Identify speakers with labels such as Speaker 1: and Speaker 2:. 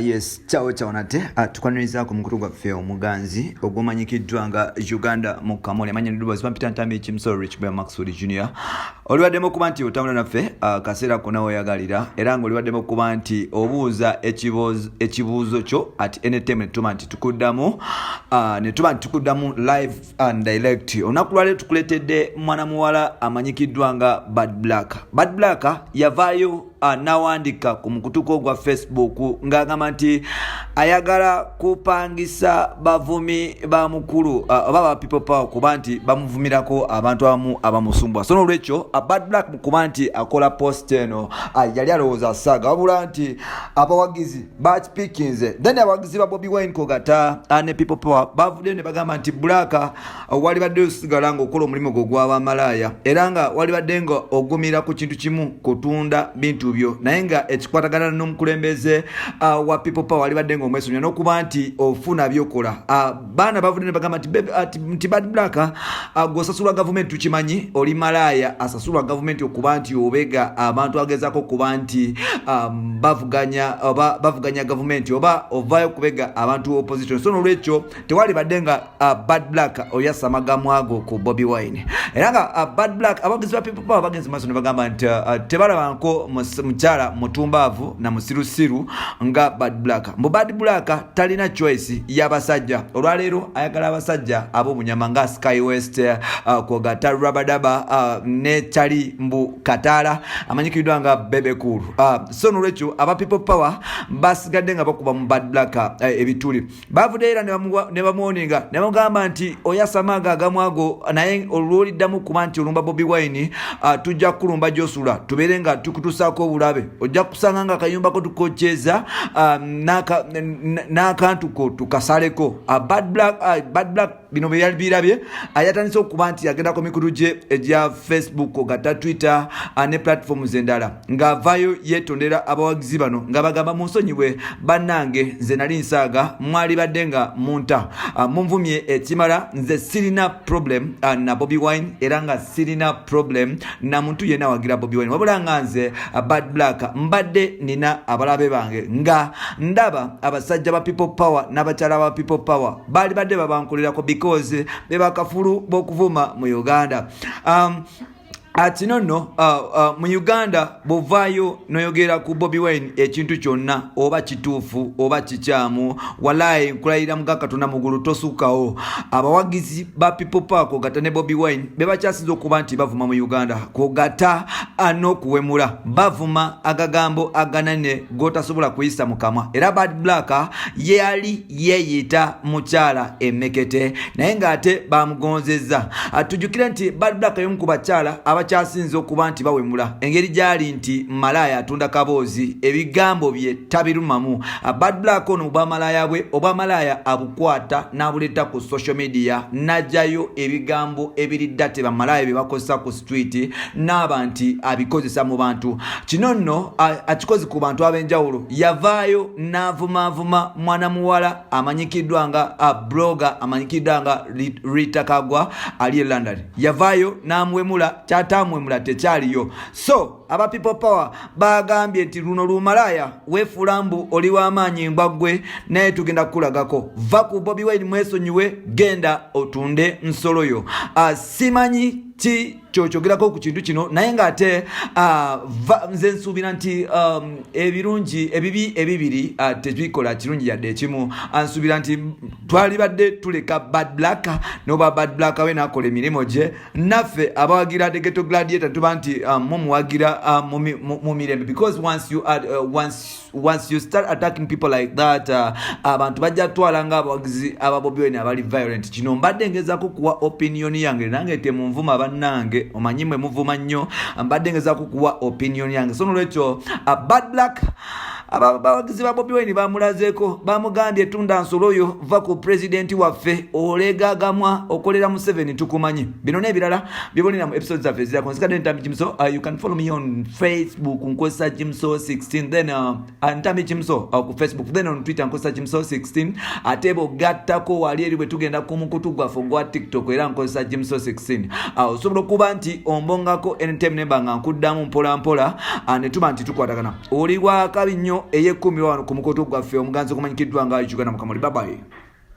Speaker 1: Yes, ciao nate. Tukwaniriza ku mukuru gwaffe omuganzi ogumanyikiddwa nga Uganda Mukamooli amanya nduba zipampita ntambi ekimso Rich Boy Maxwell Junior. Oliwaddemu kuba nti otambula naffe kaseera konna weyagalira era ng'oliwaddemu kuba nti obuuza ekibuuzo kyo at any time netuma nti tukuddamu live and direct. Olunaku lwaleero tukuleetedde mwana muwala amanyikiddwa nga Bad Black. Bad Black yavaayo nawandika ku mukutuko gwa Facebook ng'agamba nti ayagala kupangisa bavumi ba mukulu oba ba people power kuba nti bamuvumirako abantu abamu abamusumbwa. So n'olwekyo Bad Black kuba nti akola post eno yali alowooza saga wabula nti abawagizi bakipikinze then abawagizi ba Bobi Wine kogata ne people power bavudde ne bagamba nti Black wali badde osigala ng'okola omulimu gwo gw'abamalaaya era nga wali badde nga ogumira ku kintu kimu kutunda bintu byo naye nga ekikwatagana n'omukulembeze wa people power wali badde nga omwesonya n'okuba nti ofuna byokola baana bavudde ne bagamba nti Bad Black gosasula gavumenti tukimanyi oli malaaya asasulwa gavumenti okuba nti obega abantu agezaako okuba nti bavuganya gavumenti oba ovaayo kubega abantu opposition. So n'olwekyo tewali badde nga Bad Black oyasa amagamu ago ku Bobi Wine era nga Bad Black abagizi ba people power bagenzi maaso ne bagamba nti tebalabanko mukyala mutumbaavu na musirusiru nga Bad Black. Mbu Bad Black talina choice y'abasajja olwaleero ayagala abasajja ab'obunyama nga Sky West kogata Rabadaba ne Chali mbu Katala amanyikiddwa nga Bebe Cool. So n'olwekyo aba people power basigadde nga bakuba mu Bad Black ebituli bavudde era ne bamuwoninga ne bagamba nti oyasamaga agamu ago naye olwoliddamu kuba nti olumba Bobi Wine tujja kulumba gyosula tubeere nga tukutusaako obulabe ojja kusanga nga akayumba ko tukokyeza n'akantu ko tukasaleko. Bad Black bino bye yali birabye ayatandise okuba nti yagendako mikutu gye egya Facebook gata Twitter ne platforms endala ng'avaayo yeetondera abawagizi bano nga bagamba munsonyiwe bannange nze nali nsaaga mwali badde nga munta munvumye ekimala nze sirina problem na Bobi Wine era nga sirina problem na muntu yenna awagira Bobi Wine wabula nga nze Bad Black mbadde nina abalabe bange nga ndaba abasajja ba people power n'abakyala ba people power bali badde babankolerako because be bakafulu b'okuvuma mu Uganda. Kino nno mu Uganda bovaayo noyogera ku Bobi Wine ekintu kyonna oba kituufu oba kikyamu walayi nkulayira muga Katonda mugulu tosukawo. Abawagizi ba people power kogata ne Bobi Wine be bakyasinza okuba nti bavuma mu Uganda kogata n'okuwemula bavuma agagambo aganane gotasobola kuyisa mu kamwa era Bad Black yali yeeyita mukyala emekete naye ng'ate bamugonzezza. Tujjukire nti Bad Black y'omu ku bakyala abakyasinze okuba nti bawemula engeri gyali nti malaaya atunda kaboozi ebigambo bye tabirumamu. Bad Black ono obwamalaaya bwe obwamalaaya abukwata n'abuleeta ku social media n'ajjayo ebigambo ebiridda bamalaaya bye bakozesa ku street n'aba nti abikozesa mu bantu. Kino nno akikozi ku bantu ab'enjawulo yavaayo n'avumavuma mwana muwala amanyikiddwa nga blogger amanyikiddwa nga Rita Kagwa ali e London yavaayo n'amuwemula kyatamuwemula tekyaliyo. So aba people power bagambye nti luno lumalaaya weefuula mbu oli w'amaanyi mbwaggwe naye tugenda kukulagako va ku Bobi Wine mwesonyiwe genda otunde nsolo yo. Simanyi ki kyokyogerako ku kintu kino naye ng'ate nze nsuubira nti ebirungi ebibi ebibiri tebikola kirungi yadde ekimu. Nsuubira nti twali badde tuleka Bad Black noba Bad Black we n'akola emirimu gye naffe abawagira the ghetto gladiator tuba nti mumuwagira mu mirembe because once you start attacking people like that abantu bajja twala nga abawagizi aba Bobi Wine abali violent. Kino mbadde ngezaako kuwa opinion yange nange temunvuma bannange omanyi mwe muvuma nnyo mbadde ngezaako kuwa opinion yange. So n'olwekyo Bad Black abawagizi ba Bobi Wine bamulazeeko bamugambye tunda nsolo oyo va ku president waffe olegagamwa okolera mu 7 tukumanyi. Bino n'ebirala bibonera mu episodes zaffe zirako nsikadde Ntambi Kimso. You can follow me on Facebook nkozesa Kimso 16 then Ntambi Kimso ku Facebook then on Twitter nkozesa Kimso 16 ate bogattako wali eri bwe tugenda ku mukutu gwaffe gwa TikTok era nkozesa Kimso 16. Osobola okuba nti ombongako anytime nebanga nkuddamu mpola mpola ne tuba nti tukwatagana oli wa kabi nnyo ey'ekumi wano ku mukoto gwaffe omuganzi okumanyikiddwa nga Uganda Mukamooli. Bye bye.